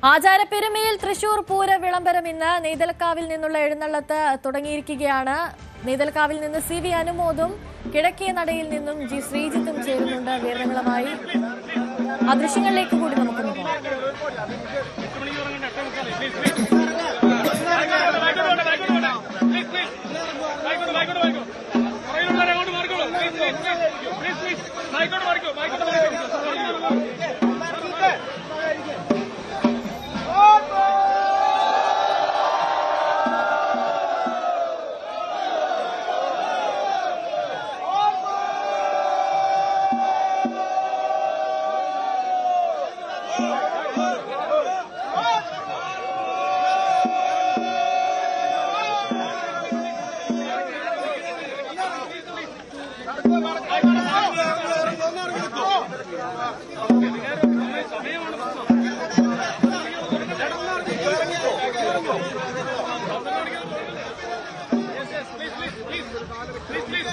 ആചാരപ്പെരുമയിൽ തൃശൂർ പൂര വിളംബരം ഇന്ന് നെയ്തലക്കാവിൽ നിന്നുള്ള എഴുന്നള്ളത്ത് തുടങ്ങിയിരിക്കുകയാണ്. നെയ്തലക്കാവിൽ നിന്ന് സി വി അനുമോദും കിഴക്കേ നടയിൽ നിന്നും ജി ശ്രീജിത്തും ചേരുന്നുണ്ട്. വിവരങ്ങളുമായി ആ ദൃശ്യങ്ങളിലേക്ക് കൂടി നമുക്കൊന്ന് പോകാം.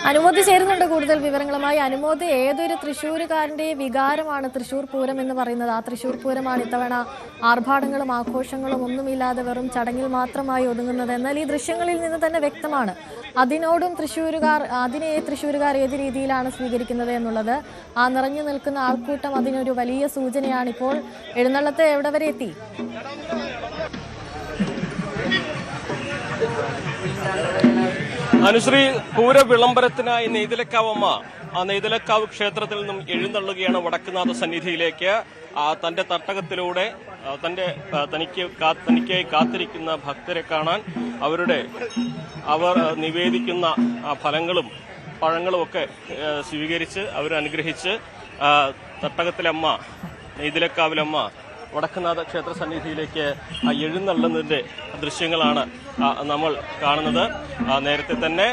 അനുമോദ് ചേരുന്നുണ്ട് കൂടുതൽ വിവരങ്ങളുമായി. അനുമോദ്, ഏതൊരു തൃശ്ശൂരുകാരന്റെ വികാരമാണ് തൃശ്ശൂർ പൂരം എന്ന് പറയുന്നത്. ആ തൃശ്ശൂർ പൂരമാണ് ഇത്തവണ ആർഭാടങ്ങളും ആഘോഷങ്ങളും ഒന്നുമില്ലാതെ വെറും ചടങ്ങിൽ മാത്രമായി ഒതുങ്ങുന്നത്. എന്നാൽ ഈ ദൃശ്യങ്ങളിൽ നിന്ന് തന്നെ വ്യക്തമാണ് അതിനെ തൃശ്ശൂരുകാർ ഏത് രീതിയിലാണ് സ്വീകരിക്കുന്നത് എന്നുള്ളത്. ആ നിറഞ്ഞു നിൽക്കുന്ന ആൾക്കൂട്ടം അതിനൊരു വലിയ സൂചനയാണ്. ഇപ്പോൾ എഴുന്നള്ളത്ത് എവിടെ വരെ എത്തി? അനുശ്രീ, പൂര വിളംബരത്തിനായി നെയ്തലക്കാവമ്മ ആ നെയ്തലക്കാവ് ക്ഷേത്രത്തിൽ നിന്നും എഴുന്നള്ളുകയാണ് വടക്കുനാഥ സന്നിധിയിലേക്ക്. തന്റെ തട്ടകത്തിലൂടെ തനിക്കായി കാത്തിരിക്കുന്ന ഭക്തരെ കാണാൻ അവർ നിവേദിക്കുന്ന ഫലങ്ങളും പഴങ്ങളും ഒക്കെ സ്വീകരിച്ച് അവരനുഗ്രഹിച്ച് തട്ടകത്തിലമ്മ നെയ്തലക്കാവിലമ്മ വടക്കുനാഥ ക്ഷേത്ര സന്നിധിയിലേക്ക് എഴുന്നള്ളുന്നതിന്റെ ദൃശ്യങ്ങളാണ് നമ്മൾ കാണുന്നത്. നേരത്തെ തന്നെ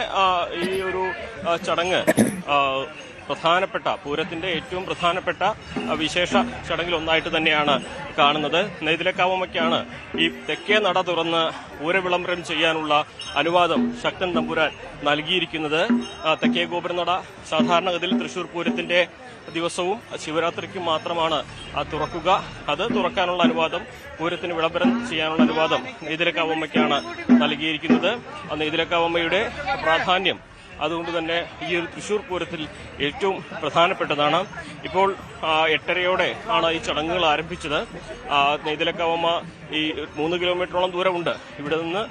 ഈ ഒരു ചടങ്ങ് പ്രധാനപ്പെട്ട പൂരത്തിന്റെ ഏറ്റവും പ്രധാനപ്പെട്ട വിശേഷ ചടങ്ങിലൊന്നായിട്ട് തന്നെയാണ് കാണുന്നത്. നെയ്തലക്കാവമ്മയ്ക്കാണ് ഈ തെക്കേ നട തുറന്ന് പൂരവിളംബരം ചെയ്യാനുള്ള അനുവാദം ശക്തൻ തമ്പുരാൻ നൽകിയിരിക്കുന്നത്. തെക്കേ ഗോപുരനട സാധാരണഗതിയിൽ തൃശൂർ പൂരത്തിന്റെ ദിവസവും ശിവരാത്രിക്കും മാത്രമാണ് തുറക്കുക. അത് തുറക്കാനുള്ള അനുവാദം, പൂരത്തിന് വിളംബരം ചെയ്യാനുള്ള അനുവാദം നെയ്തലക്കാവമ്മയ്ക്കാണ് നൽകിയിരിക്കുന്നത്. നെയ്തലക്കാവമ്മയുടെ പ്രാധാന്യം അതുകൊണ്ട് തന്നെ ഈ ഒരു തൃശൂർ പൂരത്തിൽ ഏറ്റവും പ്രധാനപ്പെട്ടതാണ്. ഇപ്പോൾ 8:30 ആണ് ഈ ചടങ്ങുകൾ ആരംഭിച്ചത്. നെയ്തലക്കാവമ്മ ഈ 3 കിലോമീറ്ററോളം ദൂരമുണ്ട് ഇവിടെ നിന്ന്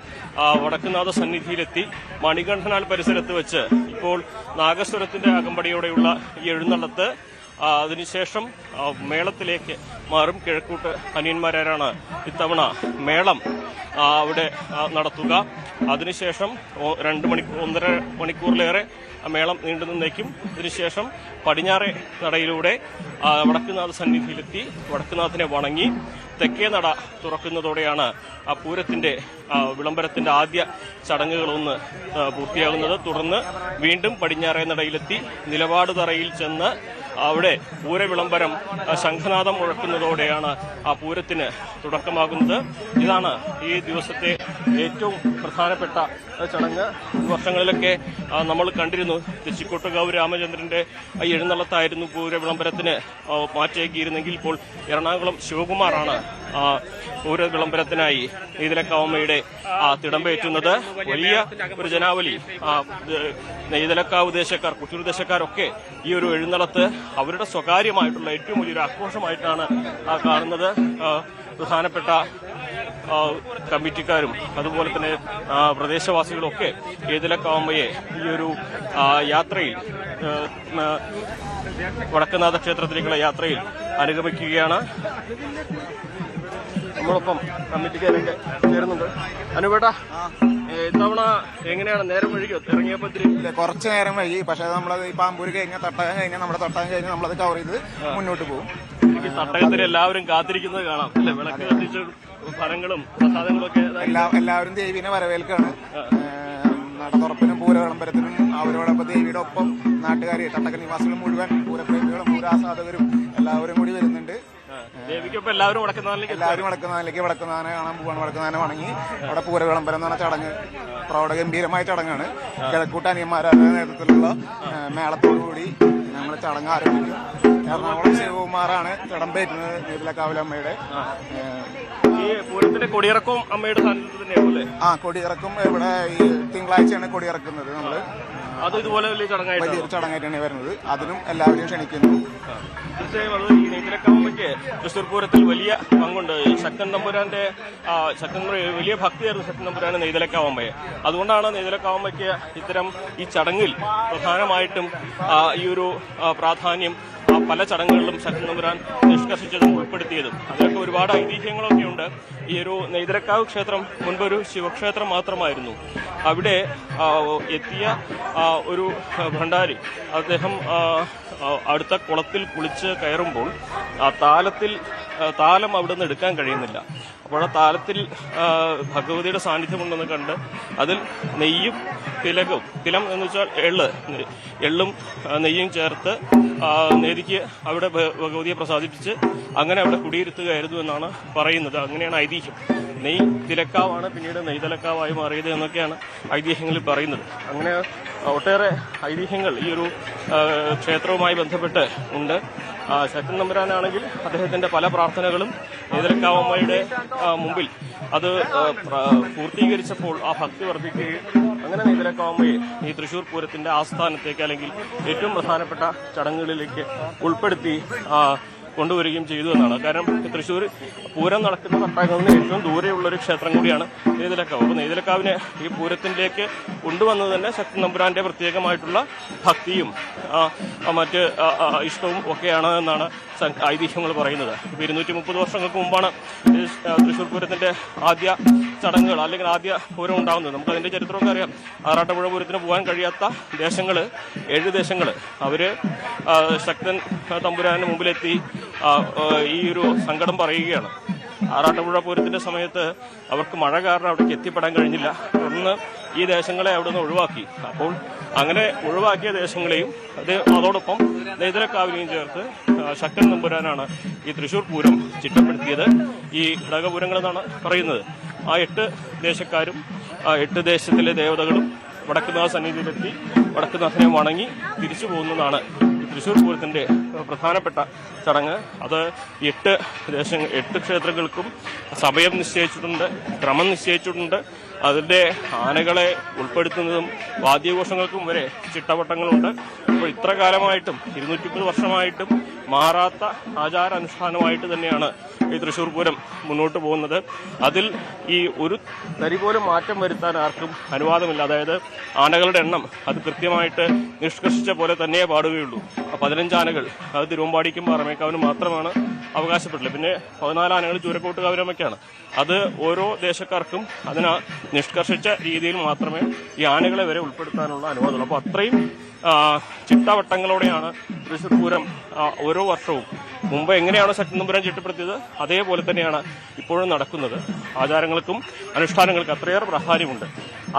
വടക്കുനാഥ സന്നിധിയിലെത്തി മണികണ്ഠനാൽ പരിസരത്ത് വെച്ച് ഇപ്പോൾ നാഗസ്വരത്തിന്റെ അകമ്പടിയോടെയുള്ള ഈ എഴുന്നള്ളത്ത് അതിനുശേഷം മേളത്തിലേക്ക് മാറും. കിഴക്കൂട്ട് അനിയന്മാരാണ് ഇത്തവണ മേളം അവിടെ നടത്തുക. അതിനുശേഷം 1.5 മണിക്കൂറിലേറെ മേളം നീണ്ടു നിന്നേക്കും. ഇതിനുശേഷം പടിഞ്ഞാറേ നടയിലൂടെ വടക്കുനാഥ സന്നിധിയിലെത്തി വടക്കുനാഥിനെ വണങ്ങി തെക്കേ നട തുറക്കുന്നതോടെയാണ് ആ പൂരത്തിന്റെ വിളംബരത്തിന്റെ ആദ്യ ചടങ്ങുകളൊന്ന് പൂർത്തിയാകുന്നത്. തുടർന്ന് വീണ്ടും പടിഞ്ഞാറേ നടയിലെത്തി നിലപാട് തറയിൽ ചെന്ന് അവിടെ പൂരവിളംബരം ശംഖനാദം മുഴക്കുന്നതോടെയാണ് ആ പൂരത്തിന് തുടക്കമാകുന്നത്. ഇതാണ് ഈ ദിവസത്തെ ഏറ്റവും പ്രധാനപ്പെട്ട ചടങ്ങ്. വർഷങ്ങളിലൊക്കെ നമ്മൾ കണ്ടിരുന്നു തെച്ചിക്കോട്ടുകാവ് രാമചന്ദ്രന്റെ എഴുന്നള്ളത്തായിരുന്നു പൂരവിളംബരത്തിന് മാറ്റിയേക്കിയിരുന്നെങ്കിൽ ഇപ്പോൾ എറണാകുളം ശിവകുമാറാണ് പൂര വിളംബരത്തിനായി നെയ്തലക്കാവമ്മയുടെ തിടമ്പേറ്റുന്നത്. വലിയ ഒരു ജനാവലി നെയ്തലക്കാവ് ദേശക്കാർ, കുറ്റൂർ ദേശക്കാരൊക്കെ ഈ ഒരു എഴുന്നള്ളത്ത് അവരുടെ സ്വകാര്യമായിട്ടുള്ള ഏറ്റവും വലിയൊരു ആഘോഷമായിട്ടാണ് കാണുന്നത്. പ്രധാനപ്പെട്ട കമ്മിറ്റിക്കാരും അതുപോലെ തന്നെ പ്രദേശവാസികളും ഒക്കെ നെയ്തലക്കാവമ്മയെ ഈ ഒരു യാത്രയിൽ വടക്കുനാഥ ക്ഷേത്രത്തിലേക്കുള്ള യാത്രയിൽ അനുഗമിക്കുകയാണ്. നമ്മളൊപ്പം കമ്മിറ്റിക്കാരൊക്കെ ചേരുന്നുണ്ട്. അനുപേട്ട, ഇത്തവണ എങ്ങനെയാണ് നേരം വഴിക്കോ ഇറങ്ങിയപ്പോ? കുറച്ച് നേരം വൈകി, പക്ഷെ നമ്മളത് ഈ പാമ്പൂര് കഴിഞ്ഞാൽ തട്ടകം കഴിഞ്ഞാൽ നമ്മുടെ തട്ടകം കഴിഞ്ഞാൽ നമ്മളത് കവർ ചെയ്ത് മുന്നോട്ട് പോകും. ഈ തട്ടകത്തിൽ എല്ലാവരും കാത്തിരിക്കുന്നത് കാണാം അല്ലെ? വിളക്ക് കത്തിച്ച് ഫലങ്ങളും പ്രസാദങ്ങളും ഒക്കെ എല്ലാവരും ദേവീനെ വരവേൽക്കാണ്. നട തുറപ്പിനും പൂര വിളംബരത്തിനും അവരോടൊപ്പം ദേവിയുടെ ഒപ്പം നാട്ടുകാർ, തട്ടക നിവാസികൾ മുഴുവൻ, പൂരപ്രേമികളും പൂരാസാധകരും എല്ലാവരും കൂടി വരുന്നുണ്ട്. എല്ലാവരും വടക്കുന്നാഥിലേക്ക് വടക്കുന്നാഥനെ കാണാൻ പോവാണ്. വടക്കുന്നാഥനെ വണങ്ങി അവിടെ പൂര വിളംബരം എന്ന് പറഞ്ഞ ചടങ്ങ് പ്രൗഢഗംഭീരമായ ചടങ്ങാണ്. കിഴക്കൂട്ട് അനിയന്മാരുടെ നേതൃത്വത്തിലുള്ള മേളത്തോടുകൂടി ഞങ്ങൾ ചടങ്ങ് ആരംഭിക്കും. എറണാകുളം ശിവകുമാറാണ് തിടമ്പേറ്റുന്നത് നെയ്തലക്കാവിലമ്മയുടെ. ഈ ഈ പൂരത്തിന്റെ കൊടിയിറക്കവും അമ്മയുടെ സാന്നിധ്യത്തിൽ തന്നെയാവുമല്ലേ? കൊടിയിറക്കും ഇവിടെ ഈ തിങ്കളാഴ്ചയാണ് കൊടിയിറക്കുന്നത്. നമ്മള് അത് ഇതുപോലെ വലിയ വലിയൊരു ചടങ്ങായിട്ടാണ് വരുന്നത്. അതിനും എല്ലാവരെയും ക്ഷണിക്കുന്നു. തീർച്ചയായും അത് ഈ നെയ്തിലക്കാവുമ്പയ്ക്ക് തൃശ്ശൂർ പൂരത്തിൽ വലിയ പങ്കുണ്ട്. ശക്തൻ തമ്പുരാന്റെ വലിയ ഭക്തിയായിരുന്നു ശക്തൻ തമ്പുരാന്റെ നെയ്തിലക്കാവുമ്പയെ. അതുകൊണ്ടാണ് നെയ്തിലക്കാവുമ്പയ്ക്ക് ഇത്തരം ഈ ചടങ്ങിൽ പ്രധാനമായിട്ടും ഈ ഒരു പ്രാധാന്യം പല ചടങ്ങുകളിലും ശക്തൻ തമ്പുരാൻ നിഷ്കർഷിച്ചതും ഉൾപ്പെടുത്തിയതും. അതിലൊക്കെ ഒരുപാട് ഐതിഹ്യങ്ങളൊക്കെ ഉണ്ട്. ഈ ഒരു നെയ്തിലക്കാവ് ക്ഷേത്രം മുൻപൊരു ശിവക്ഷേത്രം മാത്രമായിരുന്നു. അവിടെ എത്തിയ ഒരു ഭണ്ഡാരി അദ്ദേഹം അടുത്ത കുളത്തിൽ കുളിച്ച് കയറുമ്പോൾ ആ താലം അവിടെ നിന്ന് എടുക്കാൻ കഴിയുന്നില്ല. അപ്പോൾ ആ താലത്തിൽ ഭഗവതിയുടെ സാന്നിധ്യമുണ്ടെന്ന് കണ്ട് അതിൽ നെയ്യും തിലം എന്ന് വെച്ചാൽ എള്ളും നെയ്യും ചേർത്ത് നേതിക്ക് അവിടെ ഭഗവതിയെ പ്രസാദിപ്പിച്ച് അങ്ങനെ അവിടെ കുടിയിരുത്തുകയായിരുന്നു എന്നാണ് പറയുന്നത്. അങ്ങനെയാണ് ഐതിഹ്യം. നെയ് തിലക്കാവാണ് പിന്നീട് നെയ്തലക്കാവായി മാറിയത് എന്നൊക്കെയാണ് ഐതിഹ്യങ്ങളിൽ പറയുന്നത്. അങ്ങനെ ഒട്ടേറെ ഐതിഹ്യങ്ങൾ ഈ ഒരു ക്ഷേത്രവുമായി ബന്ധപ്പെട്ട് ഉണ്ട്. ശക്തൻ തമ്പുരാനാണെങ്കിൽ അദ്ദേഹത്തിന്റെ പല പ്രാർത്ഥനകളും നെയ്തലക്കാവമ്മയുടെ മുമ്പിൽ അത് പൂർത്തീകരിച്ചപ്പോൾ ആ ഭക്തി വർദ്ധിക്കുകയും അങ്ങനെ നെയ്തലക്കാവമ്മയെ ഈ തൃശ്ശൂർ പൂരത്തിന്റെ ആസ്ഥാനത്തേക്ക് അല്ലെങ്കിൽ ഏറ്റവും പ്രധാനപ്പെട്ട ചടങ്ങുകളിലേക്ക് ഉൾപ്പെടുത്തി കൊണ്ടുവരികയും ചെയ്തു എന്നാണ്. കാരണം തൃശ്ശൂർ പൂരം നടക്കുന്ന തട്ടകങ്ങളിൽ നിന്ന് ഏറ്റവും ദൂരെയുള്ളൊരു ക്ഷേത്രം കൂടിയാണ് നെയ്തലക്കാവ്. അപ്പോൾ നെയ്തലക്കാവിനെ ഈ പൂരത്തിലേക്ക് കൊണ്ടുവന്നത് തന്നെ ശക്തൻ തമ്പുരാന്റെ പ്രത്യേകമായിട്ടുള്ള ഭക്തിയും മറ്റ് ഇഷ്ടവും ഒക്കെയാണ് എന്നാണ് ഐതിഹ്യങ്ങൾ പറയുന്നത്. ഇപ്പോൾ 230 വർഷങ്ങൾക്ക് മുമ്പാണ് തൃശ്ശൂർ പൂരത്തിന്റെ ആദ്യ ചടങ്ങുകൾ അല്ലെങ്കിൽ ആദ്യ പൂരം ഉണ്ടാകുന്നത്. നമുക്കതിന്റെ ചരിത്രമൊക്കെ അറിയാം. ആറാട്ടുപുഴ പൂരത്തിന് പോകാൻ കഴിയാത്ത 7 ദേശങ്ങൾ അവര് ശക്തൻ തമ്പുരാന് മുമ്പിലെത്തി ഈ ഒരു സങ്കടം പറയുകയാണ്. ആറാട്ടുപുഴ പൂരത്തിന്റെ സമയത്ത് അവർക്ക് മഴ കാരണം അവിടേക്ക് എത്തിപ്പെടാൻ കഴിഞ്ഞില്ല. തുടർന്ന് ഈ ദേശങ്ങളെ അവിടെ നിന്ന് ഒഴിവാക്കി. അപ്പോൾ അങ്ങനെ ഒഴിവാക്കിയ ദേശങ്ങളെയും അതോടൊപ്പം നെയ്തലക്കാവിനെയും ചേർത്ത് ശക്തൻ തമ്പുരാനാണ് ഈ തൃശ്ശൂർ പൂരം ചിട്ടപ്പെടുത്തിയത്. ഈ ഘടകപൂരങ്ങൾ എന്നാണ് പറയുന്നത്. ആ 8 ദേശക്കാരും 8 ദേശത്തിലെ ദേവതകളും വടക്കുന്നാഥ സന്നിധിയിലെത്തി വടക്കുന്നാഥനെ വണങ്ങി തിരിച്ചു പോകുന്നതാണ് തൃശ്ശൂർ പൂരത്തിന്റെ പ്രധാനപ്പെട്ട ചടങ്ങ്. അത് 8 ക്ഷേത്രങ്ങൾക്കും സമയം നിശ്ചയിച്ചിട്ടുണ്ട്, ക്രമം നിശ്ചയിച്ചിട്ടുണ്ട്. അതിന്റെ ആനകളെ ഉൾപ്പെടുത്തുന്നതും വാദ്യഘോഷങ്ങൾക്കും വരെ ചിട്ടവട്ടങ്ങളുണ്ട്. അപ്പോൾ ഇത്ര കാലമായിട്ടും 230 വർഷമായിട്ടും മാറാത്ത ആചാരാനുഷ്ഠാനമായിട്ട് തന്നെയാണ് ഈ തൃശ്ശൂർ പൂരം മുന്നോട്ട് പോകുന്നത്. അതിൽ ഈ ഒരു തരി പോലും മാറ്റം വരുത്താൻ ആർക്കും അനുവാദമില്ല. അതായത് ആനകളുടെ എണ്ണം അത് കൃത്യമായിട്ട് നിഷ്കർഷിച്ച പോലെ തന്നെ പാടുകയുള്ളൂ. 15 ആനകൾ അത് തിരുവമ്പാടിക്കും പാറമേക്കാവിനും മാത്രമാണ് അവകാശപ്പെട്ടില്ല. പിന്നെ 14 ആനകൾ ചൂരക്കോട്ടുകാവിലമ്മയ്ക്കാണ്. അത് ഓരോ ദേശക്കാർക്കും അതിന് നിഷ്കർഷിച്ച രീതിയിൽ മാത്രമേ ഈ ആനകളെ വരെ ഉൾപ്പെടുത്താനുള്ള അനുവാദമുള്ളൂ. അപ്പോൾ അത്രയും ചിട്ടവട്ടങ്ങളോടെയാണ് തൃശ്ശൂർ പൂരം ഓരോ വർഷവും മുമ്പ് എങ്ങനെയാണോ ശക്തൻ തമ്പുരാൻ ചിട്ടപ്പെടുത്തിയത് അതേപോലെ തന്നെയാണ് ഇപ്പോഴും നടക്കുന്നത്. ആചാരങ്ങൾക്കും അനുഷ്ഠാനങ്ങൾക്കും അത്രയേറെ പ്രാധാന്യമുണ്ട്.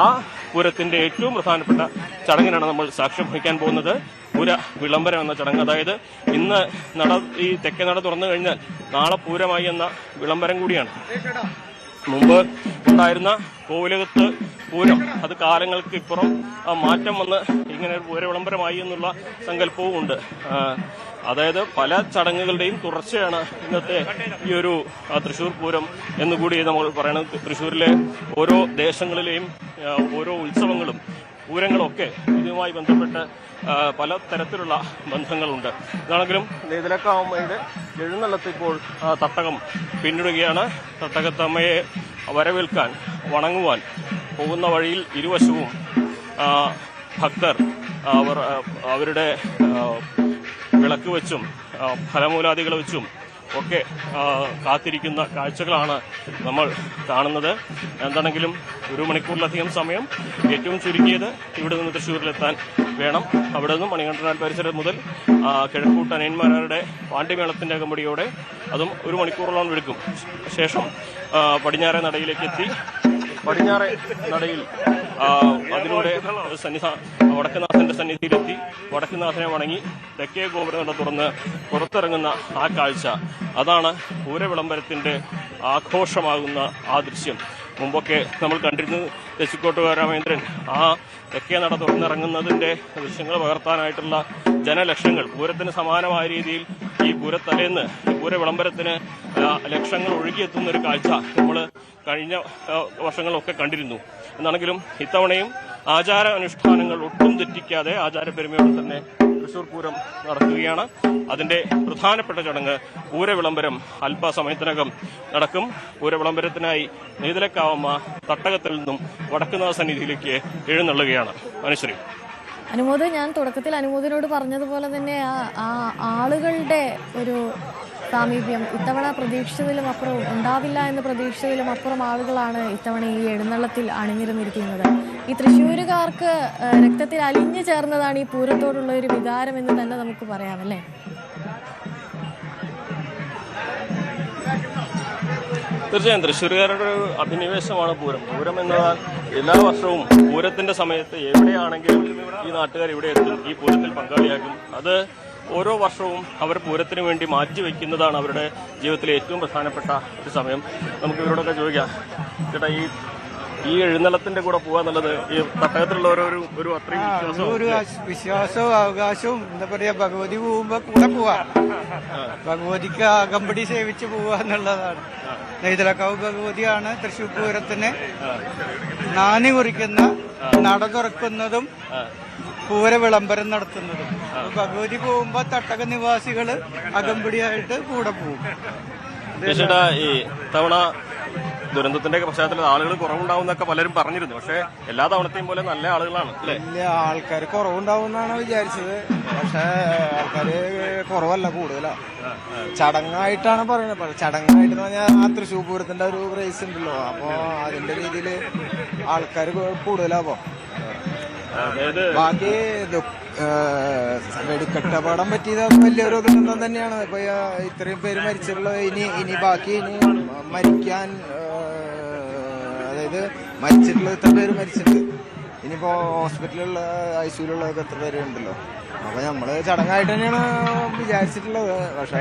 ആ പൂരത്തിന്റെ ഏറ്റവും പ്രധാനപ്പെട്ട ചടങ്ങിനാണ് നമ്മൾ സാക്ഷ്യം വഹിക്കാൻ പോകുന്നത്. പൂര വിളംബരം എന്ന ചടങ്ങ്. അതായത് ഇന്ന് ഈ തെക്കേ നട തുറന്നു കഴിഞ്ഞാൽ നാളെ പൂരമായി എന്ന വിളംബരം കൂടിയാണ്. മുമ്പ് ഉണ്ടായിരുന്ന കോവിലകത്ത് പൂരം അത് കാലങ്ങൾക്ക് ഇപ്പുറം മാറ്റം വന്ന് ഇങ്ങനെ ഒരു പൂര വിളംബരമായി എന്നുള്ള സങ്കല്പവും ഉണ്ട്. അതായത് പല ചടങ്ങുകളുടെയും തുടർച്ചയാണ് ഇന്നത്തെ ഈ ഒരു തൃശ്ശൂർ പൂരം എന്നുകൂടി നമ്മൾ പറയണത്. തൃശ്ശൂരിലെ ഓരോ ദേശങ്ങളിലെയും ഓരോ ഉത്സവങ്ങളും പൂരങ്ങളൊക്കെ ഇതുമായി ബന്ധപ്പെട്ട് പല തരത്തിലുള്ള ബന്ധങ്ങളുണ്ട്. ഇതാണെങ്കിലും നെയ്തലക്കാവമ്മയുടെ എഴുന്നള്ളത്ത് ഇപ്പോൾ തട്ടകം പിന്നിടുകയാണ്. തട്ടകത്തമ്മയെ വരവേൽക്കാൻ വണങ്ങുവാൻ പോകുന്ന വഴിയിൽ ഇരുവശവും ഭക്തർ അവരുടെ വിളക്ക് വെച്ചും ഫലമൂലാദികൾ വെച്ചും ഒക്കെ കാത്തിരിക്കുന്ന കാഴ്ചകളാണ് നമ്മൾ കാണുന്നത്. എന്താണെങ്കിലും 1 മണിക്കൂറിലധികം സമയം ഏറ്റവും ചുരുങ്ങിയത് ഇവിടെ നിന്ന് തൃശ്ശൂരിലെത്താൻ വേണം. അവിടെ നിന്നും മണികണ്ഠനാൽ പരിസരം മുതൽ കിഴക്കൂട്ട് അനിയന്മാരുടെ പാണ്ഡ്യമേളത്തിന്റെ അകമ്പടിയോടെ അതും 1 മണിക്കൂറോളം എടുക്കും. ശേഷം പടിഞ്ഞാറേ നടയിലേക്ക് എത്തി പടിഞ്ഞാറേ നടയിൽ അതിലൂടെ വടക്കുനാഥന്റെ സന്നിധിയിലെത്തി വടക്കുനാഥനെ വണങ്ങി തെക്കേ ഗോപുരം തുറന്ന് പുറത്തിറങ്ങുന്ന ആ കാഴ്ച അതാണ് പൂരവിളംബരത്തിന്റെ ആഘോഷമാകുന്ന ആ ദൃശ്യം. മുമ്പൊക്കെ നമ്മൾ കണ്ടിരുന്നത് തെച്ചിക്കോട്ടുകാര രാമേന്ദ്രൻ ആ തെക്കേ നട തുറന്നിറങ്ങുന്നതിന്റെ ദൃശ്യങ്ങൾ പകർത്താനായിട്ടുള്ള ജനലക്ഷങ്ങൾ പൂരത്തിന് സമാനമായ രീതിയിൽ ഈ പൂരത്തലേന്ന് പൂര വിളംബരത്തിന് ലക്ഷങ്ങൾ ഒഴുകിയെത്തുന്ന ഒരു കാഴ്ച നമ്മൾ കഴിഞ്ഞ വർഷങ്ങളൊക്കെ കണ്ടിരുന്നു. എന്നാണെങ്കിലും ഇത്തവണയും ആചാര അനുഷ്ഠാനങ്ങൾ ഒട്ടും തെറ്റിക്കാതെ ആചാരപ്പെരുമയോടെ തന്നെ തൃശൂർ പൂരം നടക്കുകയാണ്. അതിന്റെ പ്രധാനപ്പെട്ട ചടങ്ങ് പൂരവിളംബരം അല്പസമയത്തിനകം നടക്കും. പൂരവിളംബരത്തിനായി നെയ്തലക്കാവമ്മ തട്ടകത്തിൽ നിന്നും വടക്കുന്നാഥ സന്നിധിയിലേക്ക് എഴുന്നള്ളുകയാണ്. അനുശ്രീ. അനുമോദ്, ഞാൻ തുടക്കത്തിൽ അനുമോദിനോട് പറഞ്ഞതുപോലെ തന്നെ ആ ആളുകളുടെ ഒരു സാമീപ്യം ഇത്തവണ പ്രതീക്ഷിച്ചതിലും അപ്പുറം ഉണ്ടാവില്ല എന്ന് പ്രതീക്ഷിച്ചതിലും അപ്പുറം ആളുകളാണ് ഇത്തവണ ഈ എഴുന്നള്ളത്തിൽ അണിനിരന്നിരിക്കുന്നത്. ഈ തൃശ്ശൂരുകാർക്ക് രക്തത്തിൽ അലിഞ്ഞു ചേർന്നതാണ് ഈ പൂരത്തോടുള്ള ഒരു വികാരം എന്ന് തന്നെ നമുക്ക് പറയാമല്ലേ? തീർച്ചയായും തൃശ്ശൂരുകാരുടെ ഒരു അഭിനിവേശമാണ് പൂരം. പൂരം എന്നാൽ എല്ലാ വർഷവും പൂരത്തിന്റെ സമയത്ത് എവിടെയാണെങ്കിലും ഈ നാട്ടുകാർ ഇവിടെ എത്തും, ഈ പൂരത്തിൽ പങ്കാളിയാകും. അത് ഓരോ വർഷവും അവർ പൂരത്തിന് വേണ്ടി മാറ്റിവെക്കുന്നതാണ് അവരുടെ ജീവിതത്തിലെ ഏറ്റവും പ്രധാനപ്പെട്ട ഒരു സമയം. നമുക്ക് ഇവരോടൊക്കെ ചോദിക്കാം, ചേട്ടാ ഈ എഴുന്നള്ളത്തിന്റെ കൂടെ പോവാന്നുള്ളത് ഈ തട്ടകത്തിലുള്ള ഒരു അത്രയും വിശ്വാസവും അവകാശവും എന്താ പറയാ, ഭഗവതി പോകുമ്പോ കൂടെ പോവാ, ഭഗവതിക്ക് അകമ്പടി സേവിച്ച് പോവുക എന്നുള്ളതാണ്. നെയ്തലക്കാവ് ഭഗവതിയാണ് തൃശ്ശൂർ പൂരത്തിന് നാണി കുറിക്കുന്ന, നട തുറക്കുന്നതും പൂര വിളംബരം നടത്തുന്നതും. ഭഗവതി പോകുമ്പോ തട്ടക നിവാസികള് അകമ്പടിയായിട്ട് കൂടെ പോകും. ഈ തവണ ദുരന്തത്തിന്റെ പശ്ചാത്തലത്തിൽ ആളുകൾ കുറവുണ്ടാവുന്നൊക്കെ പലരും പറഞ്ഞിരുന്നു. പക്ഷെ എല്ലാ തവണത്തെയും പോലെ നല്ല ആളുകളാണ് അല്ലേ? ഇല്ല, ആൾക്കാർ കുറവുണ്ടാവുമെന്നാണ് വിചാരിച്ചത്. പക്ഷെ ആൾക്കാര് കുറവല്ല, കൂടുതലാ. ചടങ്ങായിട്ടാണ് പറയുന്നത്. ചടങ്ങായിട്ട് പറഞ്ഞാൽ ആ തൃശ്ശൂർ പൂരത്തിന്റെ ഒരു ക്രേസ് ഉണ്ടല്ലോ, അപ്പൊ അതിന്റെ രീതിയില് ആൾക്കാർ കൂടുതലാവോ. ബാക്കി വെടിക്കെട്ടപകടം പറ്റിയത് വലിയൊരു ദുരന്തം തന്നെയാണ്. ഇപ്പൊ ഇത്രയും പേര് മരിച്ചിട്ടുള്ളത്. ഇനി ബാക്കി മരിക്കാൻ, അതായത് മരിച്ചിട്ടുള്ളത് ഇത്ര പേര് മരിച്ചിട്ടുണ്ട്. ഇനിയിപ്പോ ഹോസ്പിറ്റലിലുള്ള ഐസിയുലുള്ളതൊക്കെ എത്ര പേര് ഉണ്ടല്ലോ. അപ്പൊ നമ്മള് ചടങ്ങായിട്ട് തന്നെയാണ് വിചാരിച്ചിട്ടുള്ളത്. പക്ഷെ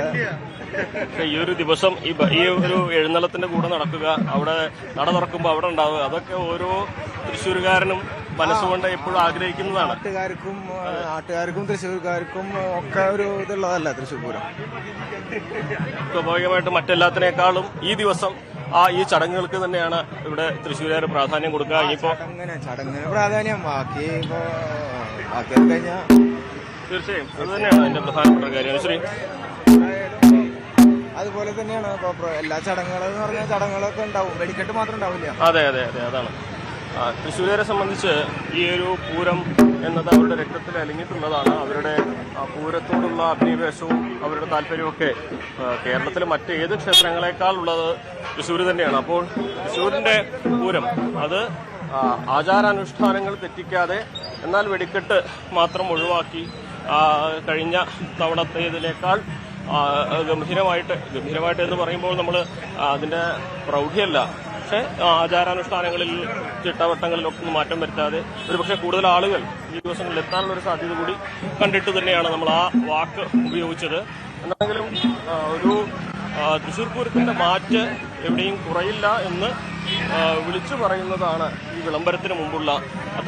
ഈ ഒരു ദിവസം ഈ ഒരു എഴുന്നള്ളത്തിന്റെ കൂടെ നടക്കുക, അവിടെ നട തുറക്കുമ്പോ അവിടെ ഉണ്ടാവുക, അതൊക്കെ ഓരോ തൃശ്ശൂരുകാരനും മനസ്സുകൊണ്ട് എപ്പോഴും ആഗ്രഹിക്കുന്നതാണ്. നാട്ടുകാർക്കും തൃശ്ശൂർക്കാർക്കും ഒക്കെ ഒരു ഇതുള്ളതല്ല തൃശ്ശൂർ പൂരം. സ്വാഭാവികമായിട്ടും മറ്റെല്ലാത്തിനേക്കാളും ഈ ദിവസം ഈ ചടങ്ങുകൾക്ക് തന്നെയാണ് ഇവിടെ തൃശ്ശൂരുകാർ പ്രാധാന്യം കൊടുക്കുക. ഇനിയിപ്പോ ചടങ്ങിന് പ്രാധാന്യം ബാക്കി കഴിഞ്ഞാ തീർച്ചയായും അത് തന്നെയാണ് അതിന്റെ പ്രധാനപ്പെട്ട കാര്യം. ശ്രീ, അതുപോലെ തന്നെയാണ് എല്ലാ ചടങ്ങുകളെന്ന് പറഞ്ഞാൽ ചടങ്ങുകളൊക്കെ ഉണ്ടാവും, വെടിക്കെട്ട് മാത്രം ഉണ്ടാവില്ല. അതെ അതെ അതെ, അതാണ് തൃശ്ശൂരുകാരെ സംബന്ധിച്ച് ഈ ഒരു പൂരം എന്നത് അവരുടെ രക്തത്തിൽ അലിഞ്ഞിട്ടുള്ളതാണ്. അവരുടെ പൂരത്തോടുള്ള അഭിനിവേശവും അവരുടെ താല്പര്യമൊക്കെ കേരളത്തിലെ മറ്റേത് ക്ഷേത്രങ്ങളെക്കാൾ ഉള്ളത് തൃശ്ശൂർ തന്നെയാണ്. അപ്പോൾ തൃശ്ശൂരിന്റെ പൂരം അത് ആചാരാനുഷ്ഠാനങ്ങൾ തെറ്റിക്കാതെ, എന്നാൽ വെടിക്കെട്ട് മാത്രം ഒഴിവാക്കി കഴിഞ്ഞ തവണത്തേതിനേക്കാൾ ഗംഭീരമായിട്ട് എന്ന് പറയുമ്പോൾ നമ്മൾ അതിന്റെ പ്രൗഢിയല്ല, പക്ഷെ ആചാരാനുഷ്ഠാനങ്ങളിൽ ചിട്ടവട്ടങ്ങളിലൊക്കെ ഒന്നും മാറ്റം വരുത്താതെ ഒരുപക്ഷെ കൂടുതൽ ആളുകൾ ഈ ദിവസങ്ങളിൽ എത്താനുള്ള ഒരു സാധ്യത കൂടി കണ്ടിട്ട് തന്നെയാണ് നമ്മൾ ആ വാക്ക് ഉപയോഗിച്ചത്. എന്തെങ്കിലും ഒരു തൃശ്ശൂർ പൂരത്തിന്റെ മാറ്റ് എവിടെയും കുറയില്ല എന്ന് വിളിച്ചു പറയുന്നതാണ് ഈ വിളംബരത്തിന് മുമ്പുള്ള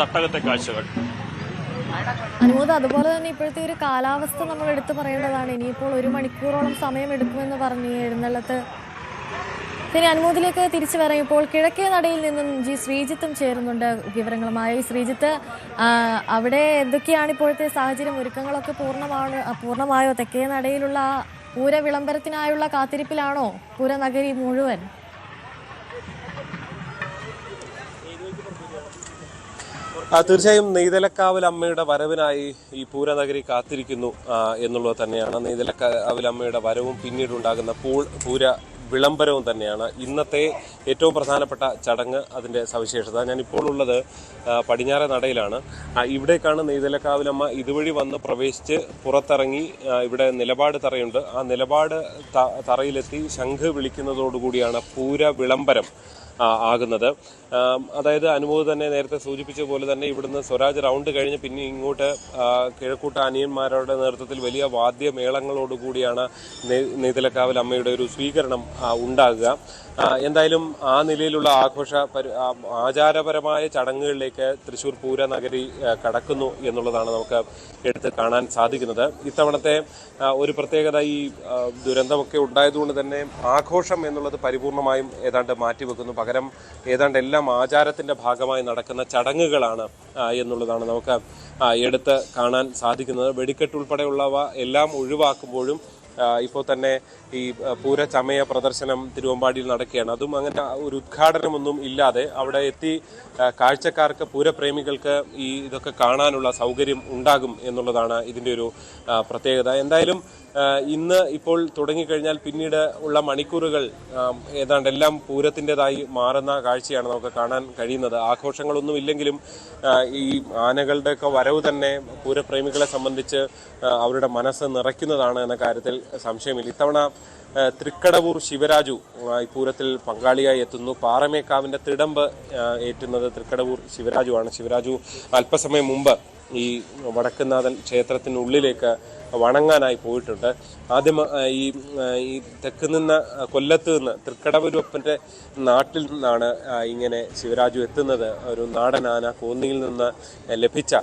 തട്ടകത്തെ കാഴ്ചകൾ. അനുമോദ്, അതുപോലെ തന്നെ ഇപ്പോഴത്തെ ഒരു കാലാവസ്ഥ നമ്മൾ എടുത്തു പറയേണ്ടതാണ്. ഇനിയിപ്പോൾ 1 മണിക്കൂറോളം സമയം എടുക്കുമെന്ന് പറഞ്ഞു എഴുന്നള്ളത്ത്. ഇനി അനുമോദിലേക്ക് തിരിച്ചു വരാം. ഇപ്പോൾ കിഴക്കേ നടയിൽ നിന്നും ജി ശ്രീജിത്തും ചേരുന്നുണ്ട് വിവരങ്ങളുമായി. ശ്രീജിത്ത്, അവിടെ എന്തൊക്കെയാണ് ഇപ്പോഴത്തെ സാഹചര്യം? ഒരുക്കങ്ങളൊക്കെ പൂർണ്ണമായോ? തെക്കേ നടയിലുള്ള പൂര വിളംബരത്തിനായുള്ള കാത്തിരിപ്പിലാണോ പൂരനഗരി മുഴുവൻ? തീർച്ചയായും നെയ്തലക്കാവിൽ അമ്മയുടെ വരവിനായി ഈ പൂരനഗരി കാത്തിരിക്കുന്നു എന്നുള്ളത് തന്നെയാണ്. നെയ്തലക്കാവിൽ അമ്മയുടെ വരവും പിന്നീടുണ്ടാകുന്ന പൂര വിളംബരവും തന്നെയാണ് ഇന്നത്തെ ഏറ്റവും പ്രധാനപ്പെട്ട ചടങ്ങ്. അതിൻ്റെ സവിശേഷത, ഞാനിപ്പോൾ ഉള്ളത് പടിഞ്ഞാറേ നടയിലാണ്. ഇവിടേക്കാണ് നെയ്തലക്കാവിലമ്മ ഇതുവഴി വന്ന് പ്രവേശിച്ച് പുറത്തിറങ്ങി. ഇവിടെ നിലപാട് തറയുണ്ട്. ആ നിലപാട് തറയിലെത്തി ശംഖ് വിളിക്കുന്നതോടുകൂടിയാണ് പൂര വിളംബരം ആകുന്നത്. അതായത് അനുമോദ് തന്നെ നേരത്തെ സൂചിപ്പിച്ച പോലെ തന്നെ ഇവിടുന്ന് സ്വരാജ് റൗണ്ട് കഴിഞ്ഞ് പിന്നെ ഇങ്ങോട്ട് കിഴക്കൂട്ട അനിയന്മാരുടെ നേതൃത്വത്തിൽ വലിയ വാദ്യമേളങ്ങളോടുകൂടിയാണ് നെയ്തലക്കാവിൽ അമ്മയുടെ ഒരു സ്വീകരണം ഉണ്ടാകുക. എന്തായാലും ആ നിലയിലുള്ള ആചാരപരമായ ചടങ്ങുകളിലേക്ക് തൃശ്ശൂർ പൂരനഗരി കടക്കുന്നു എന്നുള്ളതാണ് നമുക്ക് എടുത്ത് കാണാൻ സാധിക്കുന്നത്. ഇത്തവണത്തെ ഒരു പ്രത്യേകത ഈ ദുരന്തമൊക്കെ ഉണ്ടായതുകൊണ്ട് തന്നെ ആഘോഷം എന്നുള്ളത് പരിപൂർണമായും ഏതാണ്ട് മാറ്റിവെക്കുന്നു. പകരം ഏതാണ്ട് എല്ലാം ആചാരത്തിന്റെ ഭാഗമായി നടക്കുന്ന ചടങ്ങുകളാണ് എന്നുള്ളതാണ് നമുക്ക് എടുത്ത് കാണാൻ സാധിക്കുന്നത്. വെടിക്കെട്ട് ഉൾപ്പെടെയുള്ളവ എല്ലാം ഒഴിവാക്കുമ്പോഴും ഇപ്പോൾ തന്നെ ഈ പൂരചമയ പ്രദർശനം തിരുവമ്പാടിയിൽ നടക്കുകയാണ്. അതും അങ്ങനെ ഒരു ഉദ്ഘാടനമൊന്നും ഇല്ലാതെ അവിടെ എത്തി കാഴ്ചക്കാർക്ക്, പൂരപ്രേമികൾക്ക് ഇതൊക്കെ കാണാനുള്ള സൗകര്യം ഉണ്ടാകും എന്നുള്ളതാണ് ഇതിൻ്റെ ഒരു പ്രത്യേകത. എന്തായാലും ഇന്ന് ഇപ്പോൾ തുടങ്ങിക്കഴിഞ്ഞാൽ പിന്നീട് ഉള്ള മണിക്കൂറുകൾ ഏതാണ്ട് എല്ലാം പൂരത്തിൻ്റെതായി മാറുന്ന കാഴ്ചയാണ് നമുക്ക് കാണാൻ കഴിയുന്നത്. ആഘോഷങ്ങളൊന്നും ഇല്ലെങ്കിലും ഈ ആനകളുടെയൊക്കെ വരവ് തന്നെ പൂരപ്രേമികളെ സംബന്ധിച്ച് അവരുടെ മനസ്സ് നിറയ്ക്കുന്നതാണ് എന്ന കാര്യത്തിൽ സംശയമില്ല. ഇത്തവണ തൃക്കടവൂർ ശിവരാജു ഈ പൂരത്തിൽ പങ്കാളിയായി എത്തുന്നു. പാറമേക്കാവിൻ്റെ തിടമ്പ് ഏറ്റുന്നത് തൃക്കടവൂർ ശിവരാജുവാണ്. ശിവരാജു അല്പസമയം മുമ്പ് ഈ വടക്കുന്നാഥൻ ക്ഷേത്രത്തിനുള്ളിലേക്ക് വണങ്ങാനായി പോയിട്ടുണ്ട്. ആദ്യം ഈ തെക്ക് നിന്ന് കൊല്ലത്ത് നിന്ന് തൃക്കടവൂരപ്പൻ്റെ നാട്ടിൽ നിന്നാണ് ഇങ്ങനെ ശിവരാജു എത്തുന്നത്. ഒരു നാടൻ ആന കോന്നിയിൽ നിന്ന് ലഭിച്ച,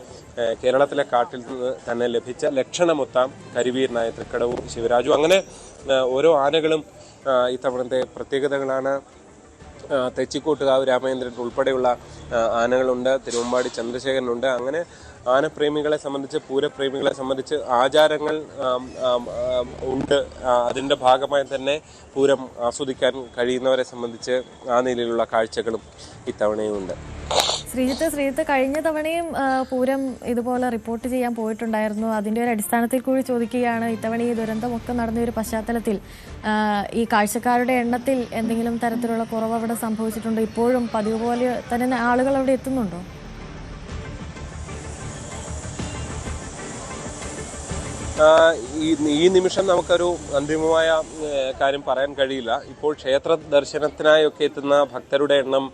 കേരളത്തിലെ കാട്ടിൽ നിന്ന് തന്നെ ലഭിച്ച ലക്ഷണമൊത്ത കരിവീരനായ തൃക്കടവൂർ ശിവരാജു. അങ്ങനെ ഓരോ ആനകളും ഇത്തവണത്തെ പ്രത്യേകതകളാണ്. തെച്ചിക്കോട്ടുകാവ് രാമേന്ദ്രൻ ഉൾപ്പെടെയുള്ള ആനകളുണ്ട്. തിരുവമ്പാടി ചന്ദ്രശേഖരനുണ്ട്. അങ്ങനെ ആനപ്രേമികളെ സംബന്ധിച്ച്, പൂരപ്രേമികളെ സംബന്ധിച്ച് ആചാരങ്ങൾ ഉണ്ട്. അതിൻ്റെ ഭാഗമായി തന്നെ പൂരം ആസ്വദിക്കാൻ കഴിയുന്നവരെ സംബന്ധിച്ച് ആ നിലയിലുള്ള കാഴ്ചകളും ഇത്തവണയും ഉണ്ട്. ശ്രീജിത്ത് കഴിഞ്ഞ തവണയും പൂരം ഇതുപോലെ റിപ്പോർട്ട് ചെയ്യാൻ പോയിട്ടുണ്ടായിരുന്നു. അതിൻ്റെ ഒരു അടിസ്ഥാനത്തിൽ കൂടി ചോദിക്കുകയാണ്, ഇത്തവണ ഈ ദുരന്തമൊക്കെ നടന്ന ഒരു പശ്ചാത്തലത്തിൽ ഈ കാഴ്ചക്കാരുടെ എണ്ണത്തിൽ എന്തെങ്കിലും തരത്തിലുള്ള കുറവ് അവിടെ സംഭവിച്ചിട്ടുണ്ടോ? ഇപ്പോഴും പതിവ് പോലെ തന്നെ ആളുകൾ അവിടെ എത്തുന്നുണ്ടോ? ഈ നിമിഷം നമുക്കൊരു അന്തിമമായ കാര്യം പറയാൻ കഴിയില്ല. ഇപ്പോൾ ക്ഷേത്ര ദർശനത്തിനായൊക്കെ എത്തുന്ന ഭക്തരുടെ എണ്ണം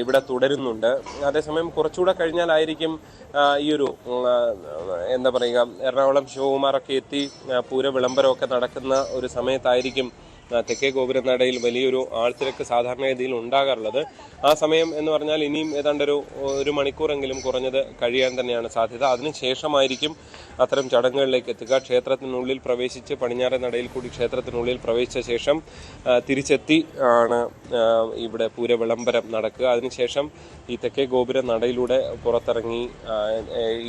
ഇവിടെ തുടരുന്നുണ്ട്. അതേസമയം കുറച്ചുകൂടെ കഴിഞ്ഞാലായിരിക്കും ഈ ഒരു എന്താ പറയുക, എറണാകുളം ശിവകുമാറൊക്കെ എത്തി പൂര വിളംബരമൊക്കെ നടക്കുന്ന ഒരു സമയത്തായിരിക്കും തെക്കേ ഗോപുരനടയിൽ വലിയൊരു ആൾത്തിരക്ക് സാധാരണഗതിയിൽ ഉണ്ടാകാറുള്ളത്. ആ സമയം എന്ന് പറഞ്ഞാൽ ഇനിയും ഏതാണ്ട് ഒരു മണിക്കൂറെങ്കിലും കുറഞ്ഞത് കഴിയാൻ തന്നെയാണ് സാധ്യത. അതിനുശേഷമായിരിക്കും അത്തരം ചടങ്ങുകളിലേക്ക് എത്തുക. ക്ഷേത്രത്തിനുള്ളിൽ പ്രവേശിച്ച് പടിഞ്ഞാറേ നടയിൽ കൂടി ക്ഷേത്രത്തിനുള്ളിൽ പ്രവേശിച്ച ശേഷം തിരിച്ചെത്തി ആണ് ഇവിടെ പൂര വിളംബരം നടക്കുക. അതിനുശേഷം ഈ തെക്കേ ഗോപുര നടയിലൂടെ പുറത്തിറങ്ങി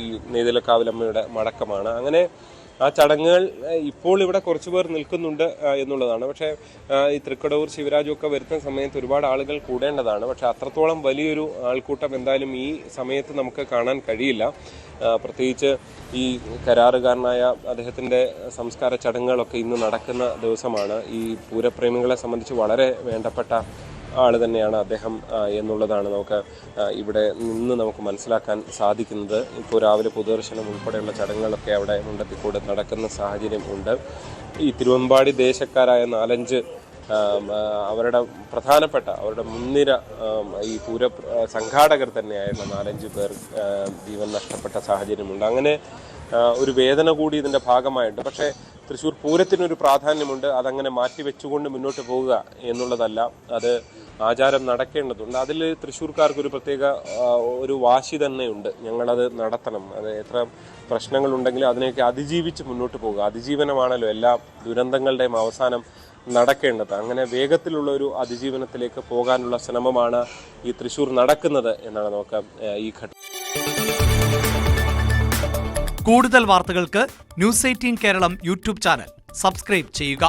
ഈ നെയ്തലക്കാവിലമ്മയുടെ മടക്കമാണ്. അങ്ങനെ ആ ചടങ്ങുകൾ ഇപ്പോൾ ഇവിടെ കുറച്ചു പേർ നിൽക്കുന്നുണ്ട് എന്നുള്ളതാണ്. പക്ഷേ ഈ തൃക്കടവൂർ ശിവരാജു ഒക്കെ വരുന്ന സമയത്ത് ഒരുപാട് ആളുകൾ കൂടേണ്ടതാണ്. പക്ഷെ അത്രത്തോളം വലിയൊരു ആൾക്കൂട്ടം എന്തായാലും ഈ സമയത്ത് നമുക്ക് കാണാൻ കഴിയില്ല. പ്രത്യേകിച്ച് ഈ കരാറുകാരനായ അദ്ദേഹത്തിൻ്റെ സംസ്കാര ചടങ്ങുകളൊക്കെ ഇന്ന് നടക്കുന്ന ദിവസമാണ്. ഈ പൂരപ്രേമികളെ സംബന്ധിച്ച് വളരെ വേണ്ടപ്പെട്ട ആൾ തന്നെയാണ് അദ്ദേഹം എന്നുള്ളതാണ് നമുക്ക് ഇവിടെ നിന്ന് നമുക്ക് മനസ്സിലാക്കാൻ സാധിക്കുന്നത്. ഇപ്പോൾ രാവിലെ പൊതുദർശനം ഉൾപ്പെടെയുള്ള ചടങ്ങുകളൊക്കെ അവിടെ മുണ്ടത്തിക്കൂടെ നടക്കുന്ന സാഹചര്യം ഉണ്ട്. ഈ തിരുവമ്പാടി ദേശക്കാരായ 4-5 അവരുടെ പ്രധാനപ്പെട്ട, അവരുടെ മുൻനിര ഈ പൂര സംഘാടകർ തന്നെയായിരുന്ന 4-5 പേർ ജീവൻ നഷ്ടപ്പെട്ട സാഹചര്യമുണ്ട്. അങ്ങനെ ഒരു വേദന കൂടി ഇതിൻ്റെ ഭാഗമായിട്ട്. പക്ഷേ തൃശ്ശൂർ പൂരത്തിനൊരു പ്രാധാന്യമുണ്ട്. അതങ്ങനെ മാറ്റിവെച്ചുകൊണ്ട് മുന്നോട്ട് പോവുക എന്നുള്ളതല്ല, അത് ആചാരം നടക്കേണ്ടതുണ്ട്. അതിൽ തൃശ്ശൂർക്കാർക്കൊരു പ്രത്യേക ഒരു വാശി തന്നെയുണ്ട്. ഞങ്ങളത് നടത്തണം. അത് എത്ര പ്രശ്നങ്ങളുണ്ടെങ്കിലും അതിനെയൊക്കെ അതിജീവിച്ച് മുന്നോട്ട് പോകുക. അതിജീവനമാണല്ലോ എല്ലാ ദുരന്തങ്ങളുടെയും അവസാനം നടക്കേണ്ടത്. അങ്ങനെ വേഗത്തിലുള്ള ഒരു അതിജീവനത്തിലേക്ക് പോകാനുള്ള ശ്രമമാണ് ഈ തൃശ്ശൂർ നടക്കുന്നത് എന്നാണ് നമുക്ക് ഈ ഘട്ടം. കൂടുതൽ വാർത്തകൾക്ക് News 18 കേരളം യൂട്യൂബ് ചാനൽ സബ്സ്ക്രൈബ് ചെയ്യുക.